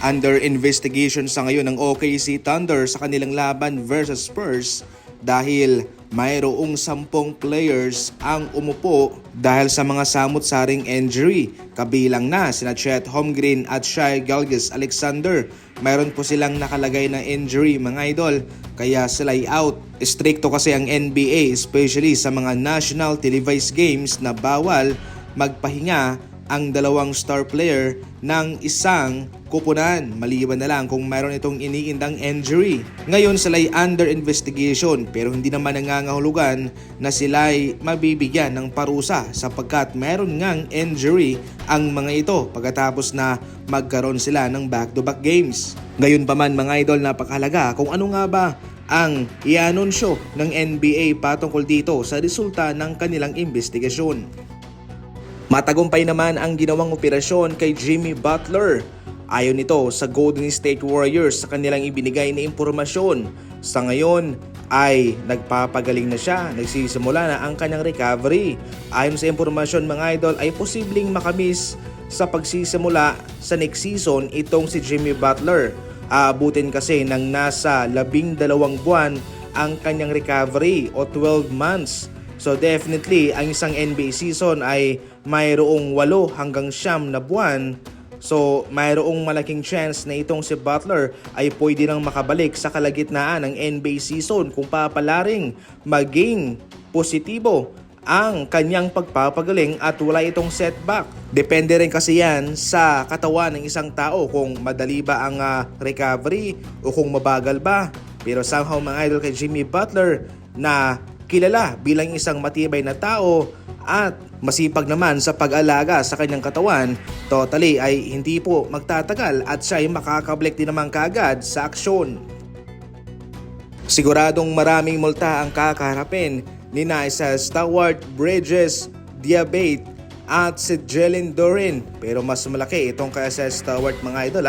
Under investigation sa ngayon ng OKC Thunder sa kanilang laban versus Spurs dahil mayroong 10 players ang umupo dahil sa mga samut-saring injury. Kabilang na sina Chet Holmgren at Shai Gilgeous-Alexander. Mayroon po silang nakalagay na injury mga idol, kaya sila'y out. Stricto kasi ang NBA especially sa mga national televised games na bawal magpahinga ang dalawang star player ng isang kupunan, maliban na lang kung mayroon itong iniindang injury. Ngayon sila'y under investigation pero hindi naman nangangahulugan na sila'y mabibigyan ng parusa sapagkat mayroon ngang injury ang mga ito pagkatapos na magkaroon sila ng back-to-back games. Ngayon pa man mga idol, napakahalaga kung ano nga ba ang i-anunsyo ng NBA patungkol dito sa resulta ng kanilang investigasyon. Matagumpay naman ang ginawang operasyon kay Jimmy Butler. Ayon nito sa Golden State Warriors sa kanilang ibinigay na impormasyon. Sa ngayon ay nagpapagaling na siya, nagsisimula na ang kanyang recovery. Ayon sa impormasyon mga idol ay posibleng makamiss sa pagsisimula sa next season itong si Jimmy Butler. Aabutin kasi ng nasa 12 buwan ang kanyang recovery o 12 months. So definitely ang isang NBA season ay mayroong 8 hanggang 9 na buwan. So mayroong malaking chance na itong si Butler ay pwede nang makabalik sa kalagitnaan ng NBA season kung papalaring maging positibo ang kanyang pagpapagaling at wala itong setback. Depende rin kasi yan sa katawan ng isang tao kung madali ba ang recovery o kung mabagal ba. Pero somehow mga idol kay Jimmy Butler na kilala bilang isang matibay na tao at masipag naman sa pag-alaga sa kanyang katawan, totally ay hindi po magtatagal at siya ay makakabalik din naman kaagad sa aksyon. Siguradong maraming multa ang kakaharapin ni Isaiah Stewart, Bridges, Diabate at si Jalen Duren. Pero mas malaki itong kay Isaiah Stewart mga idol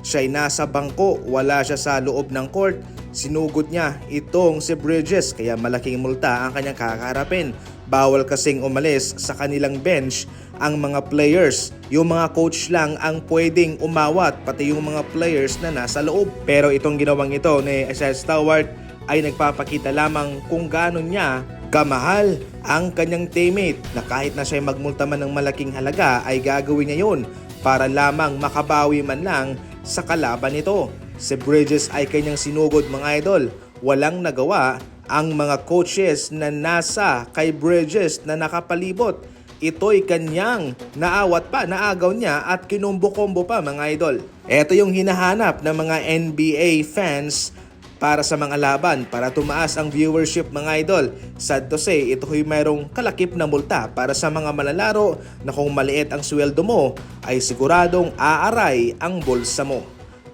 Siya ay nasa bangko, wala siya sa loob ng court. Sinugod niya itong si Bridges kaya malaking multa ang kanyang kakaharapin. Bawal kasing umalis sa kanilang bench ang mga players. Yung mga coach lang ang pwedeng umawat, pati yung mga players na nasa loob. Pero itong ginawang ito ni Isaiah Stewart ay nagpapakita lamang kung gaano niya kamahal ang kanyang teammate na kahit na siya magmulta man ng malaking halaga ay gagawin niya yun para lamang makabawi man lang sa kalaban nito. Si Bridges ay kanyang sinugod mga idol. Walang nagawa ang mga coaches na nasa kay Bridges na nakapalibot. Ito'y kanyang naawat pa, naagaw niya at kinumbo-kombo pa mga idol. Ito yung hinahanap ng mga NBA fans para sa mga laban, para tumaas ang viewership mga idol. Sad to say, ito'y mayroong kalakip na multa para sa mga manlalaro na kung maliit ang sweldo mo ay siguradong aaray ang bulsa mo.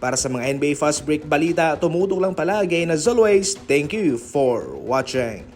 Para sa mga NBA Fast Break balita, tumutok lang palagi and as always, thank you for watching.